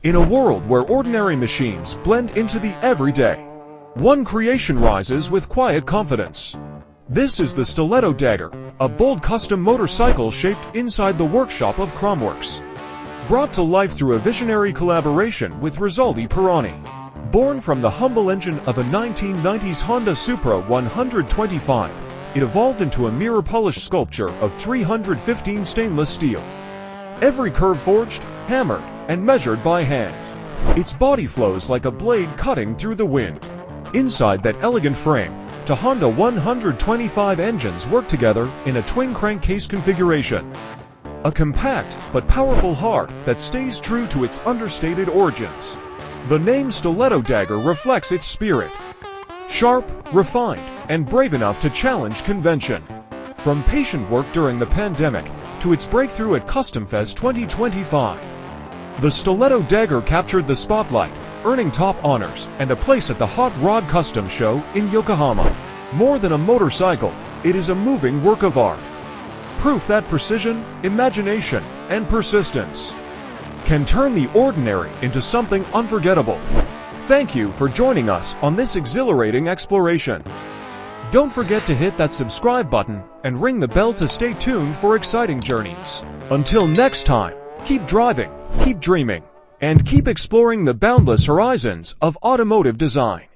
In a world where ordinary machines blend into the everyday, one creation rises with quiet confidence. This is the Stiletto Dagger, a bold custom motorcycle shaped inside the workshop of Kromworks. Brought to life through a visionary collaboration with Rizaldi Parani. Born from the humble engine of a 1990s Honda Supra 125, it evolved into a mirror-polished sculpture of 315 stainless steel. Every curve forged, hammered, and measured by hand. Its body flows like a blade cutting through the wind. Inside that elegant frame, two Honda 125 engines work together in a twin-crankcase configuration. A compact but powerful heart that stays true to its understated origins. The name Stiletto Dagger reflects its spirit. Sharp, refined, and brave enough to challenge convention. From patient work during the pandemic to its breakthrough at Custom Fest 2025. The Stiletto Dagger captured the spotlight, earning top honors and a place at the Hot Rod Custom Show in Yokohama. More than a motorcycle, it is a moving work of art. Proof that precision, imagination, and persistence can turn the ordinary into something unforgettable. Thank you for joining us on this exhilarating exploration. Don't forget to hit that subscribe button and ring the bell to stay tuned for exciting journeys. Until next time, keep driving, keep dreaming, and keep exploring the boundless horizons of automotive design.